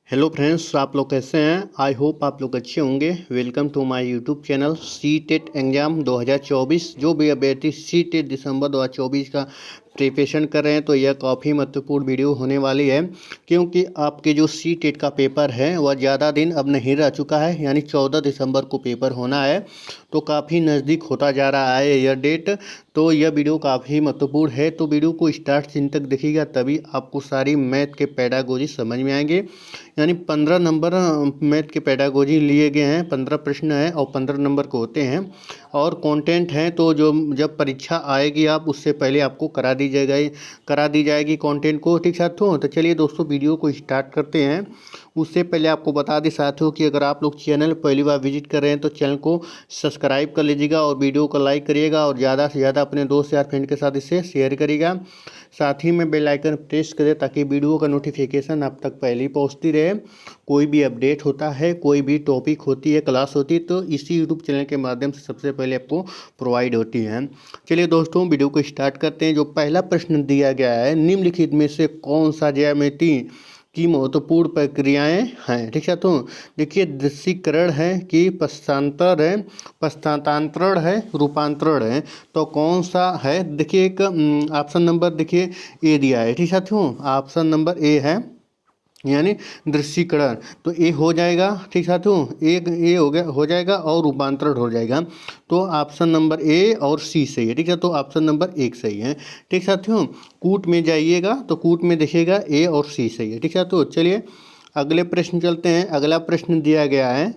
Hello friends, आप लोग कैसे हैं। आई होप आप लोग अच्छे होंगे। Welcome to my YouTube channel. C TET exam 2024 जो भी अभ्यर्थी सी टेट दिसंबर 2024 का प्रिपरेशन कर रहे हैं तो यह काफ़ी महत्वपूर्ण वीडियो होने वाली है, क्योंकि आपके जो सी टेट का पेपर है वह ज़्यादा दिन अब नहीं रह चुका है, यानी 14 दिसंबर को पेपर होना है। तो काफ़ी नज़दीक होता जा रहा है यह डेट। तो यह वीडियो काफ़ी महत्वपूर्ण है, तो वीडियो को स्टार्ट से अंत तक देखिएगा, तभी आपको सारी मैथ के पेडागोजी समझ में आएंगे। यानी 15 नंबर मैथ के पेडागोजी लिए गए हैं, 15 प्रश्न हैं और 15 नंबर के होते हैं और कंटेंट हैं। तो जो जब परीक्षा आएगी आप उससे पहले आपको करा दी जाएगी कंटेंट को। ठीक साथियों, तो चलिए दोस्तों वीडियो को स्टार्ट करते हैं। उससे पहले आपको बता दें साथियों कि अगर आप लोग चैनल पहली बार विजिट कर रहे हैं तो चैनल को सब्सक्राइब कर लीजिएगा और वीडियो को लाइक करिएगा और ज़्यादा से ज़्यादा अपने दोस्त या फ्रेंड के साथ इसे शेयर करिएगा। साथ ही में बेल आइकन प्रेस करें ताकि वीडियो का नोटिफिकेशन आप तक पहले ही पहुंचती रहे। कोई भी अपडेट होता है, कोई भी टॉपिक होती है, क्लास होती है, तो इसी यूट्यूब चैनल के माध्यम से सबसे पहले आपको प्रोवाइड होती है। चलिए दोस्तों वीडियो को स्टार्ट करते हैं। जो पहला प्रश्न दिया गया है, निम्नलिखित में से कौन सा ज्यामिति की महत्वपूर्ण प्रक्रियाएं हैं। ठीक है, तो देखिए दृश्यीकरण है कि पश्चांतर है, पश्चातांतरण है, रूपांतरण है, तो कौन सा है। देखिए एक ऑप्शन नंबर देखिए ए दिया है। ठीक है साथियों, ऑप्शन नंबर ए है यानी दृश्यीकरण, तो ए हो जाएगा। ठीक साथियों, एक ए हो जाएगा और रूपांतरण हो जाएगा, तो ऑप्शन नंबर ए और सी सही है। ठीक है, तो ऑप्शन नंबर एक सही है। ठीक साथियों, कूट में जाइएगा तो कूट में देखिएगा ए और सी सही है। ठीक है, तो चलिए अगले प्रश्न चलते हैं। अगला प्रश्न दिया गया है,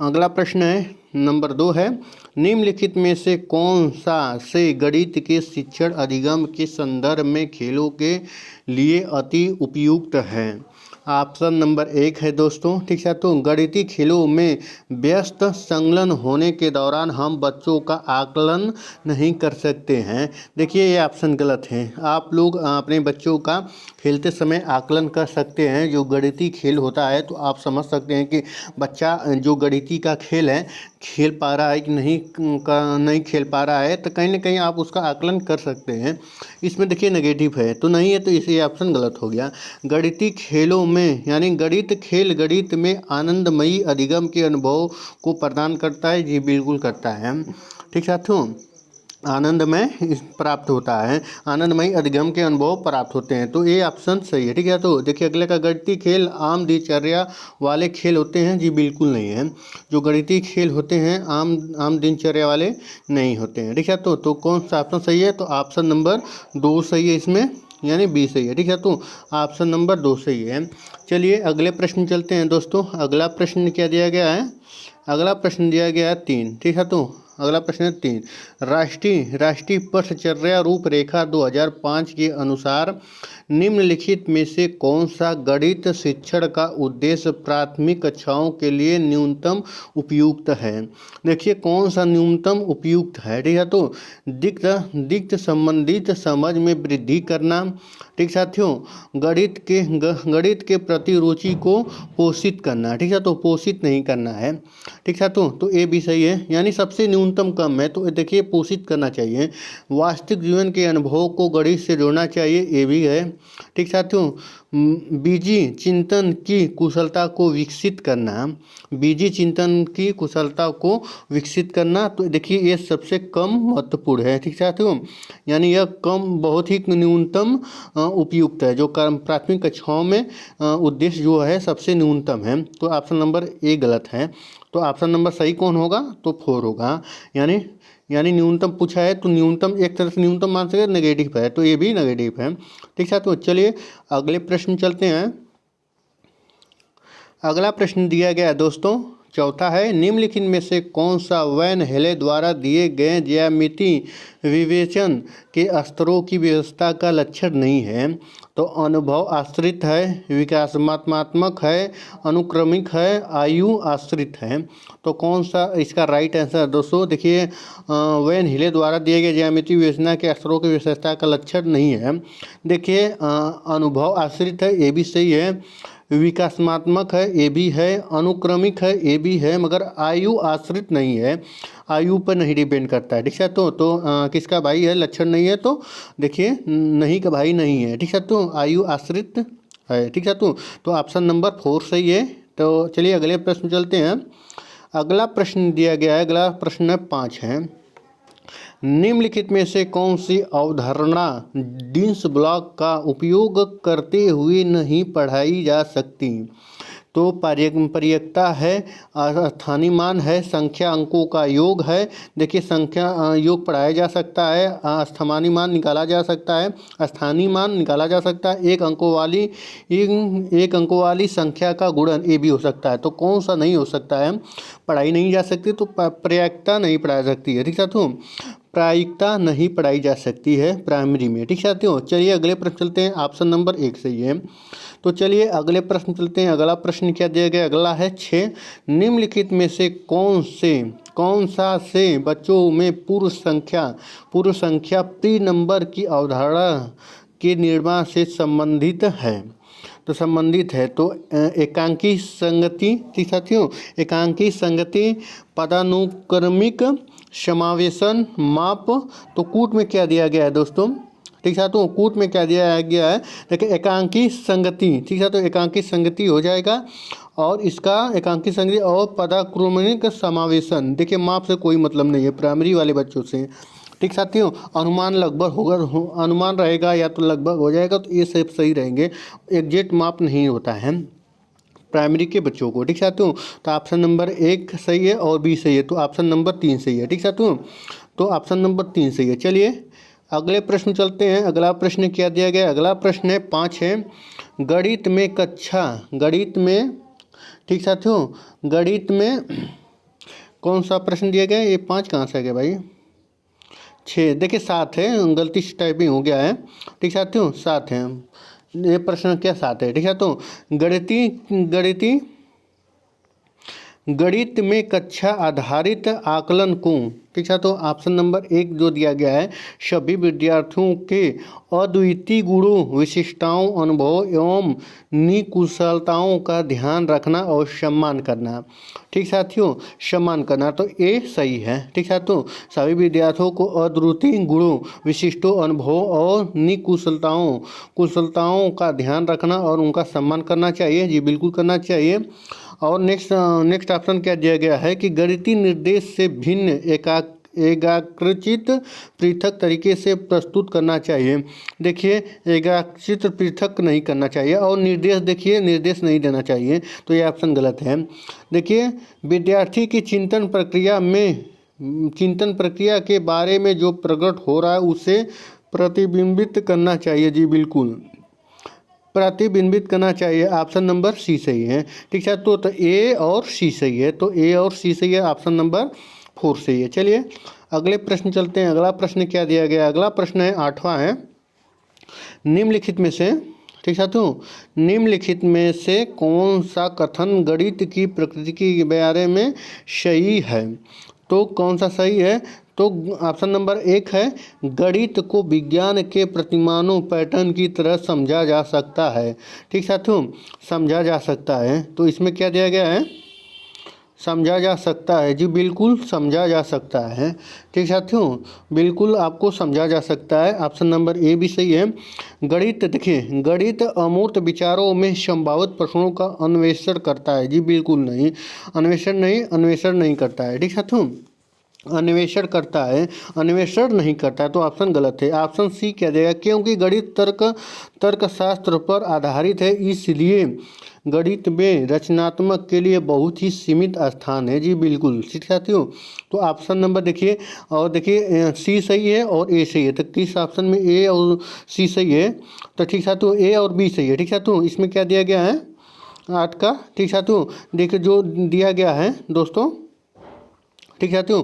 अगला प्रश्न है नंबर 2 है, निम्नलिखित में से कौन सा से गणित के शिक्षण अधिगम के संदर्भ में खेलों के लिए अति उपयुक्त है। ऑप्शन नंबर 1 है दोस्तों। ठीक है, तो गणितीय खेलों में व्यस्त संलग्न होने के दौरान हम बच्चों का आकलन नहीं कर सकते हैं। देखिए ये ऑप्शन गलत है। आप लोग अपने बच्चों का खेलते समय आकलन कर सकते हैं। जो गणितीय खेल होता है तो आप समझ सकते हैं कि बच्चा जो गणितीय का खेल है खेल पा रहा है कि नहीं खेल पा रहा है, तो कहीं ना कहीं आप उसका आकलन कर सकते हैं। इसमें देखिए नेगेटिव है तो नहीं है, तो इसे ऑप्शन गलत हो गया। गणितीय खेलों में यानी गणित खेल गणित में आनंदमयी अधिगम के अनुभव को प्रदान करता है। जी बिल्कुल करता है। ठीक साथियों, आनंदमय प्राप्त होता है, आनंदमय अधिगम के अनुभव प्राप्त होते हैं, तो ये ऑप्शन सही है। ठीक है, तो देखिए अगले का गणितीय खेल आम दिनचर्या वाले खेल होते हैं। जी बिल्कुल नहीं है। जो गणितीय खेल होते हैं आम दिनचर्या वाले नहीं होते हैं। ठीक है, तो कौन सा ऑप्शन सही है, तो ऑप्शन नंबर 2 सही है इसमें, यानी बी सही है। ठीक है, तो ऑप्शन नंबर 2 सही है। चलिए अगले प्रश्न चलते हैं दोस्तों। अगला प्रश्न क्या दिया गया है, अगला प्रश्न दिया गया है 3। ठीक है, तो अगला प्रश्न है 3, राष्ट्रीय पथचर्या रूपरेखा 2005 के अनुसार निम्नलिखित में से कौन सा गणित शिक्षण का उद्देश्य प्राथमिक कक्षाओं के लिए न्यूनतम उपयुक्त है। देखिए कौन सा न्यूनतम उपयुक्त है। ठीक है, तो दिक्कत संबंधित समझ में वृद्धि करना। ठीक साथियों, गणित के प्रति रुचि को पोषित करना। ठीक है, तो पोषित नहीं करना है। ठीक साथियों, तो ए भी सही है, यानी सबसे न्यूनतम कम है, तो देखिए पोषित करना चाहिए। वास्तविक जीवन के अनुभवों को गणित से जोड़ना चाहिए, ये भी है। ठीक साथियों, बीजी चिंतन की कुशलता को विकसित करना, बीजी चिंतन की कुशलता को विकसित करना, तो देखिए ये सबसे कम महत्वपूर्ण है। ठीक साथियों, यानी यह कम बहुत ही न्यूनतम उपयुक्त है। जो प्राथमिक कक्षाओं में उद्देश्य जो है सबसे न्यूनतम है, तो ऑप्शन नंबर ए गलत है। तो ऑप्शन नंबर सही कौन होगा, तो 4 होगा। यानी न्यूनतम पूछा है तो न्यूनतम एक तरह से न्यूनतम मान सकते नेगेटिव है, तो ये भी नेगेटिव है। ठीक है, तो चलिए अगले प्रश्न चलते हैं। अगला प्रश्न दिया गया है दोस्तों, चौथा है, निम्नलिखित में से कौन सा वैन हेले द्वारा दिए गए ज्यामिति विवेचन के स्तरों की व्यवस्था का लक्षण नहीं है। तो अनुभव आश्रित है, विकासात्मक है, अनुक्रमिक है, आयु आश्रित है, तो कौन सा इसका राइट आंसर दोस्तों। देखिए वैन हेले द्वारा दिए गए ज्यामिति विवेचना के स्तरों की विशेषता का लक्षण नहीं है। देखिए अनुभव आश्रित है, ये भी सही है, विकासात्मक है, ये भी है, अनुक्रमिक है, ये भी है, मगर आयु आश्रित नहीं है, आयु पर नहीं डिपेंड करता है। ठीक है, तो किसका भाई है, लक्षण नहीं है, तो देखिए नहीं का भाई नहीं है। ठीक है, तो आयु आश्रित है। ठीक है तो ऑप्शन नंबर 4 सही है। तो चलिए अगले प्रश्न चलते हैं। अगला प्रश्न दिया गया है, अगला प्रश्न 5 है। निम्नलिखित में से कौन सी अवधारणा डिन्स ब्लॉक का उपयोग करते हुए नहीं पढ़ाई जा सकती? तो पर्यकता है, स्थानीय मान है, संख्या अंकों का योग है। देखिए संख्या योग पढ़ाया जा सकता है, स्थानीय मान निकाला जा सकता है, स्थानीय मान निकाला जा सकता है, एक अंकों वाली संख्या का गुणन, ये भी हो सकता है। तो कौन सा नहीं हो सकता है, पढ़ाई नहीं जा सकती? तो पर्यकता नहीं पढ़ाई जा सकती है। ठीक है तो प्रायिकता नहीं पढ़ाई जा सकती है प्राइमरी में। ठीक है साथियों, चलिए अगले प्रश्न चलते हैं। ऑप्शन नंबर 1 सही है। तो चलिए अगले प्रश्न चलते हैं। अगला प्रश्न क्या दिया गया? अगला है 6। निम्नलिखित में से कौन सा से बच्चों में पूर्व संख्या प्री नंबर की अवधारणा के निर्माण से संबंधित है? तो संबंधित है तो एकांकी संगति। ठीक साथियों, एकांकी संगति, पदानुक्रमिक समावेशन, माप। तो कूट में क्या दिया गया है दोस्तों? ठीक है तो कूट में क्या दिया गया है? देखिए एकांकी संगति। ठीक है तो एकांकी संगति हो जाएगा, और इसका एकांकी संगति और पदानुक्रमिक समावेशन। देखिए माप से कोई मतलब नहीं है प्राइमरी वाले बच्चों से। ठीक साथियों, अनुमान लगभग होगा, अनुमान रहेगा या तो लगभग हो जाएगा, तो ये सब सही रहेंगे। एग्जैक्ट माप नहीं होता है प्राइमरी के बच्चों को। ठीक साथियों, तो ऑप्शन नंबर 1 सही है और बी सही है, तो ऑप्शन नंबर 3 सही है। ठीक साथियों, तो ऑप्शन नंबर 3 सही है। चलिए अगले प्रश्न चलते हैं। अगला प्रश्न क्या दिया गया? अगला प्रश्न है 5 है। गणित में ठीक साथियों, गणित में कौन सा प्रश्न दिया गया? ये 5 कहाँ से आ गया भाई? 6। देखिए 7 है, गलती से टाइपिंग हो गया है। ठीक साथियों 7 है, ये प्रश्न क्या 7 है? ठीक है तो गणित में कक्षा आधारित आकलन को। ठीक है तो ऑप्शन नंबर 1 जो दिया गया है, सभी विद्यार्थियों के अद्वितीय गुणों, विशिष्टताओं, अनुभव एवं निकुशलताओं का ध्यान रखना और सम्मान करना। ठीक साथियों, सम्मान करना, तो ये सही है। ठीक है तो सभी विद्यार्थियों को अद्वितीय गुणों, विशिष्टों, अनुभवों और कुशलताओं का ध्यान रखना और उनका सम्मान करना चाहिए। जी बिल्कुल करना चाहिए। और नेक्स्ट ऑप्शन क्या दिया गया है कि गणितीय निर्देश से भिन्न एकाग्रचित पृथक तरीके से प्रस्तुत करना चाहिए। देखिए एकाग्रचित पृथक नहीं करना चाहिए, और निर्देश देखिए निर्देश नहीं देना चाहिए, तो ये ऑप्शन गलत है। देखिए विद्यार्थी की चिंतन प्रक्रिया के बारे में जो प्रकट हो रहा है उसे प्रतिबिंबित करना चाहिए। जी बिल्कुल प्रतिबिंबित करना चाहिए। ऑप्शन नंबर सी सही है। ठीक है तो ए और सी सही है, तो ए और सी सही है, ऑप्शन नंबर 4 सही है। चलिए अगले प्रश्न चलते हैं। अगला प्रश्न क्या दिया गया? अगला प्रश्न है 8वां है। निम्नलिखित में से, ठीक है तो निम्नलिखित में से कौन सा कथन गणित की प्रकृति के बारे में सही है? तो कौन सा सही है? तो ऑप्शन नंबर 1 है, गणित को विज्ञान के प्रतिमानों पैटर्न की तरह समझा जा सकता है। ठीक साथियों, समझा जा सकता है, तो इसमें क्या दिया गया है? समझा जा सकता है। जी बिल्कुल समझा जा सकता है। ठीक साथियों, बिल्कुल आपको समझा जा सकता है, ऑप्शन नंबर ए भी सही है। गणित देखिए, गणित अमूर्त विचारों में संभावित प्रश्नों का अन्वेषण करता है। जी बिल्कुल नहीं, अन्वेषण नहीं करता है। ठीक साथियों, अन्वेषण करता है, अन्वेषण नहीं करता है, तो ऑप्शन गलत है। ऑप्शन सी क्या देगा? क्योंकि गणित तर्कशास्त्र पर आधारित है, इसलिए गणित में रचनात्मक के लिए बहुत ही सीमित स्थान है। जी बिल्कुल ठीक साथियों, तो ऑप्शन नंबर देखिए, और देखिए सी सही है और ए सही है, तो किस ऑप्शन में ए और सी सही है? तो ठीक साथियों ए और बी सही है। ठीक साथियों, इसमें क्या दिया गया है? 8 का। ठीक साथियों, देखिए जो दिया गया है दोस्तों, ठीक है साथियों,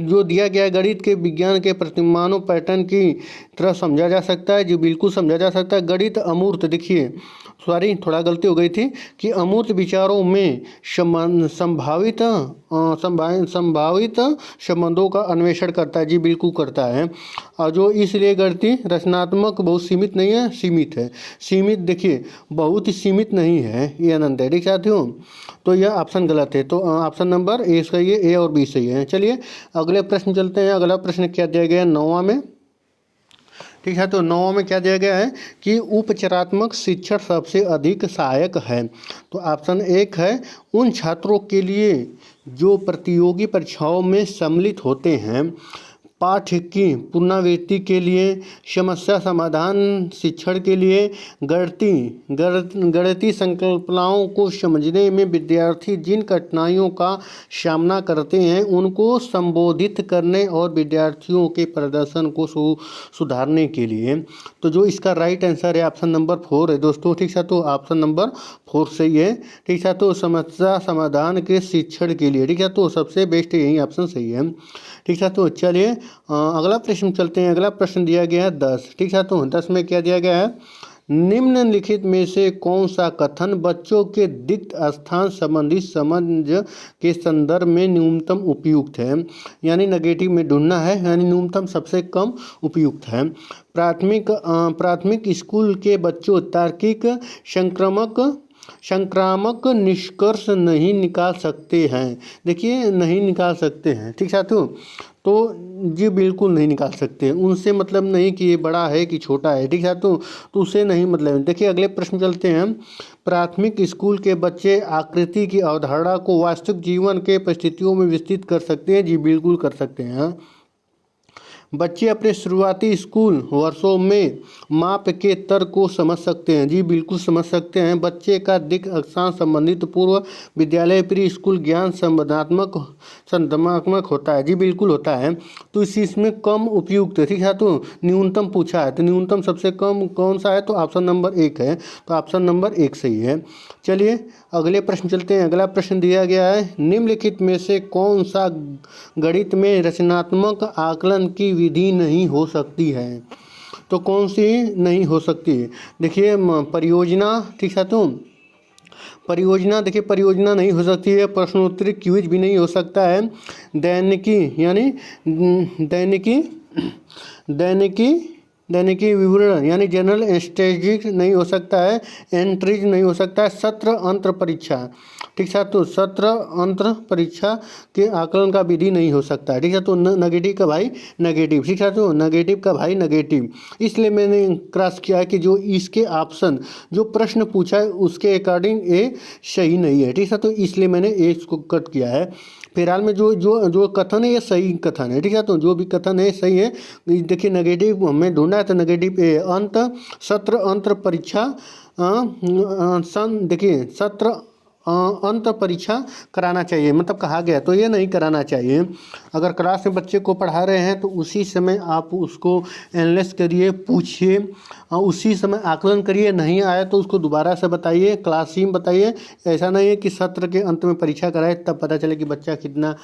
जो दिया गया है गणित के विज्ञान के प्रतिमानों पैटर्न की तरह समझा जा सकता है। जो बिल्कुल समझा जा सकता है। गणित अमूर्त, देखिए सॉरी थोड़ा गलती हो गई थी कि अमूर्त विचारों में संभावित संबंधों का अन्वेषण करता है। जी बिल्कुल करता है। और जो इसलिए गणितीय रचनात्मक बहुत सीमित नहीं है, सीमित है। सीमित देखिए बहुत ही सीमित नहीं है, ये अनंत है। ठीक साथियों, तो यह ऑप्शन गलत है, तो ऑप्शन नंबर ए सही है, ए और बी सही है। चलिए अगले प्रश्न चलते हैं। अगला प्रश्न क्या दिया गया 9वां में? ठीक है। तो 9 में क्या दिया गया है कि उपचारात्मक शिक्षण सबसे अधिक सहायक है। तो ऑप्शन 1 है उन छात्रों के लिए जो प्रतियोगी परीक्षाओं में सम्मिलित होते हैं, पाठ्य की पुनरावृत्ति के लिए, समस्या समाधान शिक्षण के लिए, गणितीय संकल्पनाओं को समझने में विद्यार्थी जिन कठिनाइयों का सामना करते हैं उनको संबोधित करने और विद्यार्थियों के प्रदर्शन को सुधारने के लिए। तो जो इसका राइट आंसर है ऑप्शन नंबर 4 है दोस्तों। ठीक है। तो ऑप्शन नंबर 4 सही है। ठीक है। तो समस्या समाधान के शिक्षण के लिए, ठीक है, तो सबसे बेस्ट यही ऑप्शन सही है। ठीक है। तो चलिए अगला प्रश्न चलते हैं। अगला प्रश्न दिया गया है 10। ठीक है। तो 10 में क्या दिया गया है, निम्नलिखित में से कौन सा कथन बच्चों के रिक्त स्थान संबंधी समझ के संदर्भ में न्यूनतम उपयुक्त है, यानी नेगेटिव में ढूंढना है, यानी न्यूनतम सबसे कम उपयुक्त है। प्राथमिक स्कूल के बच्चों तार्किक संक्रामक निष्कर्ष नहीं निकाल सकते हैं। देखिए नहीं निकाल सकते हैं। ठीक है। तो जी बिल्कुल नहीं निकाल सकते। उनसे मतलब नहीं कि ये बड़ा है कि छोटा है। ठीक है। तो उससे नहीं मतलब। देखिए अगले प्रश्न चलते हैं। प्राथमिक स्कूल के बच्चे आकृति की अवधारणा को वास्तविक जीवन के परिस्थितियों में विस्तृत कर सकते हैं। जी बिल्कुल कर सकते हैं। बच्चे अपने शुरुआती स्कूल वर्षों में माप के तर्क को समझ सकते हैं। जी बिल्कुल समझ सकते हैं। बच्चे का दिक् अक्षांश संबंधित पूर्व विद्यालय प्री स्कूल ज्ञान संबंधात्मक होता है। जी बिल्कुल होता है। तो इसमें कम उपयुक्त, ठीक है, तो न्यूनतम पूछा है, तो न्यूनतम सबसे कम कौन सा है, तो ऑप्शन नंबर 1 है। तो ऑप्शन नंबर 1 सही है। चलिए अगले प्रश्न चलते हैं। अगला प्रश्न दिया गया है, निम्नलिखित में से कौन सा गणित में रचनात्मक आकलन की विधि नहीं हो सकती है। तो कौन सी नहीं हो सकती है। देखिए परियोजना, ठीक है, तो परियोजना, देखिए परियोजना नहीं हो सकती है। प्रश्नोत्तरी क्विज भी नहीं हो सकता है। दैनिकी यानी दैनिकी विवरण यानी जनरल स्ट्रेटजिक नहीं हो सकता है। एंट्रीज नहीं हो सकता है। सत्र अंतर परीक्षा, ठीक है, तो सत्र अंतर परीक्षा के आकलन का विधि नहीं हो सकता है। ठीक है। तो नेगेटिव का भाई नेगेटिव, ठीक है, तो नेगेटिव का भाई नेगेटिव। इसलिए मैंने क्रॉस किया है कि जो इसके ऑप्शन जो प्रश्न पूछा है उसके अकॉर्डिंग ये सही नहीं है। ठीक है। तो इसलिए मैंने ए इसको कट किया है। फिलहाल में जो कथन है ये सही कथन है। ठीक है। तो जो भी कथन है सही है। देखिए नेगेटिव हमें ढूंढना है, तो नेगेटिव ए अंत सत्र अंतर परीक्षा देखिए सत्र अंत परीक्षा कराना चाहिए, मतलब कहा गया, तो ये नहीं कराना चाहिए। अगर क्लास में बच्चे को पढ़ा रहे हैं तो उसी समय आप उसको एनालाइज करिए, पूछिए, उसी समय आकलन करिए। नहीं आया तो उसको दोबारा से बताइए, क्लास ही में बताइए। ऐसा नहीं है कि सत्र के अंत में परीक्षा कराए तब पता चले कि बच्चा कितना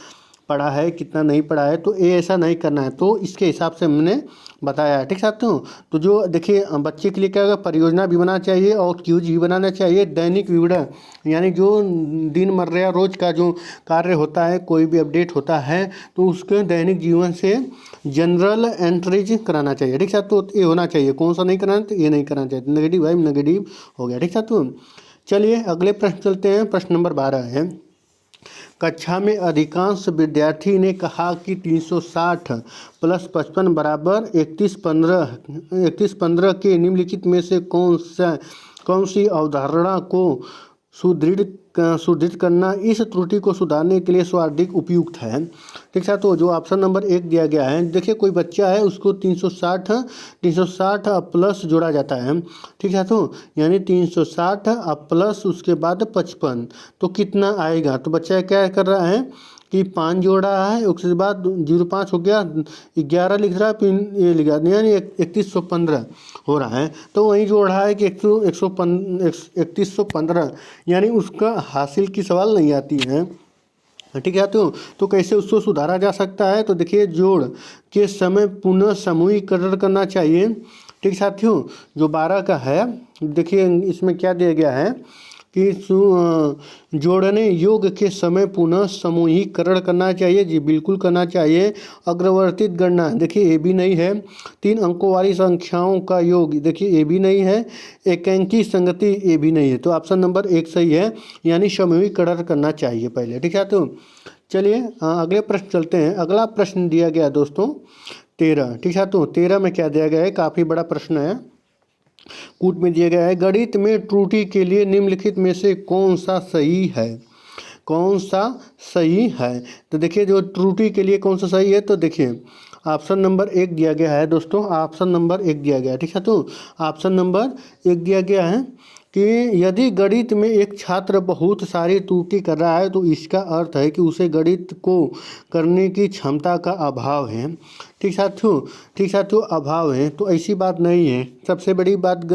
पढ़ा है कितना नहीं पढ़ा है। तो ये ऐसा नहीं करना है। तो इसके हिसाब से हमने बताया है। ठीक है। तो जो देखिए बच्चे के लिए क्या होगा, परियोजना भी बनाना चाहिए और क्यूज भी बनाना चाहिए। दैनिक विवरण यानी जो दिनमर्रा रोज का जो कार्य होता है, कोई भी अपडेट होता है तो उसके दैनिक जीवन से जनरल एंट्रीज कराना चाहिए। ठीक है। तो ये होना चाहिए। कौन सा नहीं कराना, तो ये नहीं कराना चाहिए। नेगेटिव भाई नेगेटिव हो गया। ठीक है। तो चलिए अगले प्रश्न चलते हैं। प्रश्न नंबर 12 है, कक्षा में अधिकांश विद्यार्थी ने कहा कि 360 + 55 बराबर 3115 के निम्नलिखित में से कौन सी अवधारणा को सुदृढ़ करना इस त्रुटि को सुधारने के लिए सर्वाधिक उपयुक्त है। ठीक है। तो जो ऑप्शन नंबर 1 दिया गया है, देखिए कोई बच्चा है उसको 360 प्लस जोड़ा जाता है। ठीक है। तो यानी 360 प्लस उसके बाद 55, तो कितना आएगा। तो बच्चा क्या कर रहा है कि 5 जोड़ रहा है, उसके बाद 05 हो गया, 11 लिख रहा है, फिर ये लिखा, यानी 3115 हो रहा है। तो वही जोड़ रहा है कि 3115, यानी उसका हासिल की सवाल नहीं आती है। ठीक है। तो कैसे उसको सुधारा जा सकता है। तो देखिए जोड़ के समय पुनः समूहीकरण करना चाहिए। ठीक साथियों, जो 12 का है, देखिए इसमें क्या दिया गया है कि जोड़ने योग के समय पुनः समूहीकरण करना चाहिए। जी बिल्कुल करना चाहिए। अग्रवर्तित गणना, देखिए ये भी नहीं है। 3 अंकों वाली संख्याओं का योग, देखिए ये भी नहीं है। एकांकी संगति, ये भी नहीं है। तो ऑप्शन नंबर 1 सही है, यानी समूहीकरण करना चाहिए पहले। ठीक है। तो चलिए अगले प्रश्न चलते हैं। अगला प्रश्न दिया गया दोस्तों, 13। ठीक है, तो 13 में क्या दिया गया है, काफ़ी बड़ा प्रश्न है, कूट में दिया गया है। गणित में त्रुटि के लिए निम्नलिखित में से कौन सा सही है, कौन सा सही है। तो देखिए जो त्रुटि के लिए कौन सा सही है, तो देखिए ऑप्शन नंबर 1 दिया गया है दोस्तों, ऑप्शन नंबर 1 दिया गया है। ठीक है, तो ऑप्शन नंबर 1 दिया गया है कि यदि गणित में एक छात्र बहुत सारी त्रुटि कर रहा है तो इसका अर्थ है कि उसे गणित को करने की क्षमता का अभाव है। ठीक साथियों, ठीक साथियों, अभाव है, तो ऐसी बात नहीं है। सबसे बड़ी बात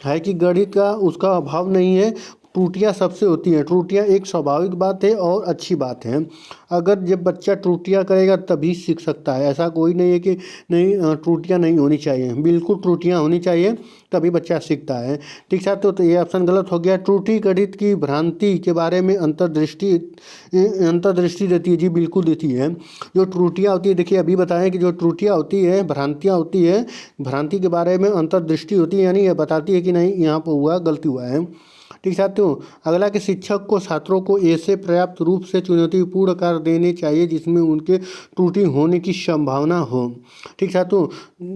है कि गणित का उसका अभाव नहीं है, त्रुटियां सबसे होती हैं। त्रुटियां एक स्वाभाविक बात है और अच्छी बात है। अगर जब बच्चा त्रुटियां करेगा तभी सीख सकता है, ऐसा कोई नहीं है कि नहीं त्रुटियां नहीं होनी चाहिए, बिल्कुल त्रुटियां होनी चाहिए तभी बच्चा सीखता है। ठीक है, तो ये ऑप्शन गलत हो गया। त्रुटि गणित की भ्रांति के बारे में अंतर्दृष्टि देती है, जी बिल्कुल देती है। जो त्रुटियां होती है, देखिए अभी बताएं कि जो त्रुटियां होती है, भ्रांतियां होती है, भ्रांति के बारे में अंतर्दृष्टि होती है, यानी यह बताती है कि नहीं यहाँ पर हुआ, गलती हुआ है। ठीक साथियों, अगला कि शिक्षक को छात्रों को ऐसे पर्याप्त रूप से चुनौतीपूर्ण कार्य देने चाहिए जिसमें उनके त्रुटि होने की संभावना हो। ठीक साथियों,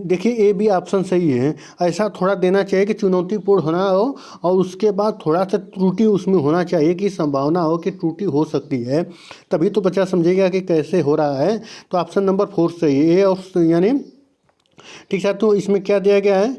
देखिए ये भी ऑप्शन सही है, ऐसा थोड़ा देना चाहिए कि चुनौतीपूर्ण होना हो और उसके बाद थोड़ा सा त्रुटि उसमें होना चाहिए कि संभावना हो कि त्रुटि हो सकती है, तभी तो बच्चा समझेगा कि कैसे हो रहा है। तो ऑप्शन नंबर 4 सही है, ए और यानी ठीक है। तो इसमें क्या दिया गया है,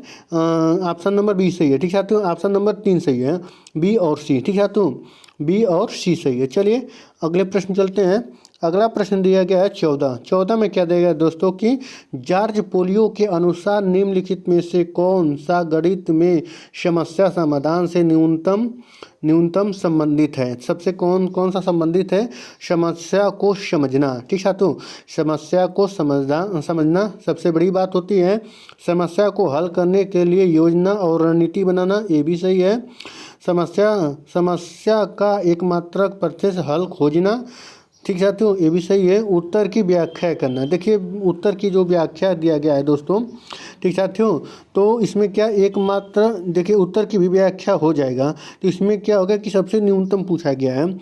ऑप्शन नंबर बी सही है। ठीक है, तो ऑप्शन नंबर 3 सही है, बी और सी। ठीक है, तो बी और सी सही है। चलिए अगले प्रश्न चलते हैं। अगला प्रश्न दिया गया है 14 में क्या दिया गया है दोस्तों कि जॉर्ज पोलियो के अनुसार निम्नलिखित में से कौन सा गणित में समस्या समाधान से न्यूनतम संबंधित है। सबसे कौन सा संबंधित है, समस्या को समझना। ठीक है, तो समस्या को समझना सबसे बड़ी बात होती है। समस्या को हल करने के लिए योजना और रणनीति बनाना, ये भी सही है। समस्या का एकमात्र प्रत्यक्ष हल खोजना, ठीक साथियों, ये भी सही है। उत्तर की व्याख्या करना, देखिए उत्तर की जो व्याख्या दिया गया है दोस्तों, ठीक साथियों, तो इसमें क्या एकमात्र, देखिए उत्तर की भी व्याख्या हो जाएगा, तो इसमें क्या होगा कि सबसे न्यूनतम पूछा गया है।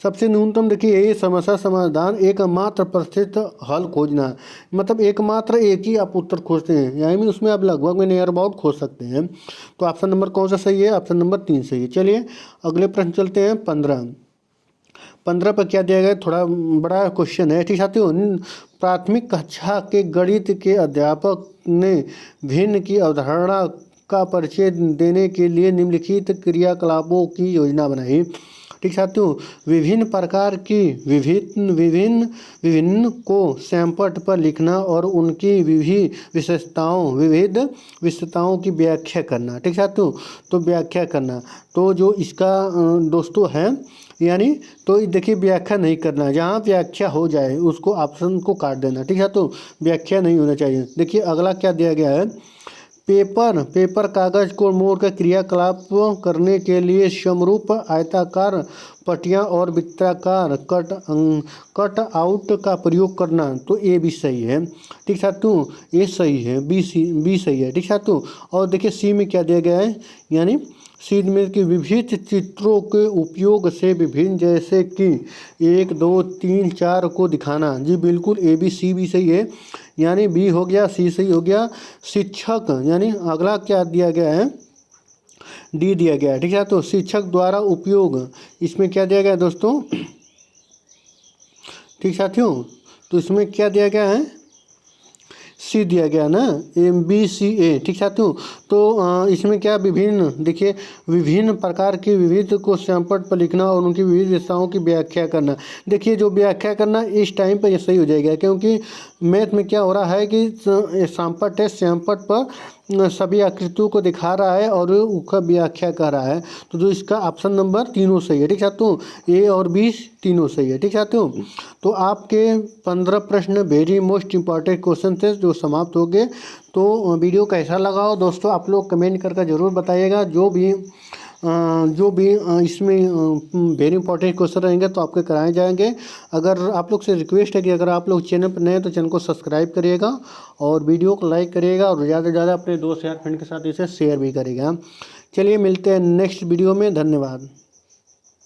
सबसे न्यूनतम देखिए ये समस्या समाधान एकमात्र प्रत्यक्ष हल खोजना, मतलब एकमात्र एक ही आप उत्तर खोजते हैं, यानी उसमें आप लगभग में नियर अबाउट खोज सकते हैं। तो ऑप्शन नंबर कौन सा सही है, ऑप्शन नंबर 3 सही है। चलिए अगले प्रश्न चलते हैं। 15 पर क्या दिया गया, थोड़ा बड़ा क्वेश्चन है। ठीक साथियों, प्राथमिक कक्षा के गणित के अध्यापक ने भिन्न की अवधारणा का परिचय देने के लिए निम्नलिखित क्रियाकलापों की योजना बनाई। ठीक साथियों, विभिन्न प्रकार की विभिन्न को सैंपट पर लिखना और उनकी विविध विशेषताओं की व्याख्या करना। ठीक साथियों, तो व्याख्या करना, तो जो इसका दोस्तों है, यानी तो देखिए व्याख्या नहीं करना, जहाँ व्याख्या हो जाए उसको ऑप्शन को काट देना। ठीक है, तो व्याख्या नहीं होना चाहिए। देखिए अगला क्या दिया गया है, पेपर कागज को मोड़कर क्रियाकलाप करने के लिए समरूप आयताकार पट्टियाँ और वृत्ताकार कट आउट का प्रयोग करना, तो ये भी सही है। ठीक साथियों, ये सही है, बी सही है। ठीक साथियों, और देखिए सी में क्या दिया गया है, यानी सी में कि विभिन्न चित्रों के उपयोग से विभिन्न, जैसे कि 1 2 3 4 को दिखाना, जी बिल्कुल ए बी सी भी सही है, यानी बी हो गया, सी सही हो गया। शिक्षक, यानी अगला क्या दिया गया है, डी दिया गया है। ठीक है, तो शिक्षक द्वारा उपयोग, इसमें क्या दिया गया है दोस्तों, ठीक साथियों, तो इसमें क्या दिया गया है, सी दिया गया ना, MBCA। ठीक साथियों, तो इसमें क्या विभिन्न, देखिए विभिन्न प्रकार की विविध को सैंपट पर लिखना और उनकी विविध विशेषताओं की व्याख्या करना। देखिए जो व्याख्या करना इस टाइम पर ये सही हो जाएगा, क्योंकि मैथ में क्या हो रहा है कि सैंपट है, सैंपट पर सभी आकृतियों को दिखा रहा है और उसका व्याख्या कर रहा है, तो जो इसका ऑप्शन नंबर तीनों सही है। ठीक साथियों, ए और बी तीनों सही है। ठीक साथियों, तो आपके 15 प्रश्न वेरी मोस्ट इंपॉर्टेंट क्वेश्चन थे जो समाप्त हो गए। तो वीडियो कैसा लगा हो दोस्तों, आप लोग कमेंट करके ज़रूर बताइएगा। जो भी इसमें वेरी इंपॉर्टेंट क्वेश्चन रहेंगे तो आपके कराए जाएंगे। अगर आप लोग से रिक्वेस्ट है कि अगर आप लोग चैनल पर नए हैं तो चैनल को सब्सक्राइब करिएगा और वीडियो को लाइक करिएगा और ज़्यादा से ज़्यादा अपने दोस्त यार फ्रेंड के साथ इसे शेयर भी करिएगा। चलिए मिलते हैं नेक्स्ट वीडियो में, धन्यवाद।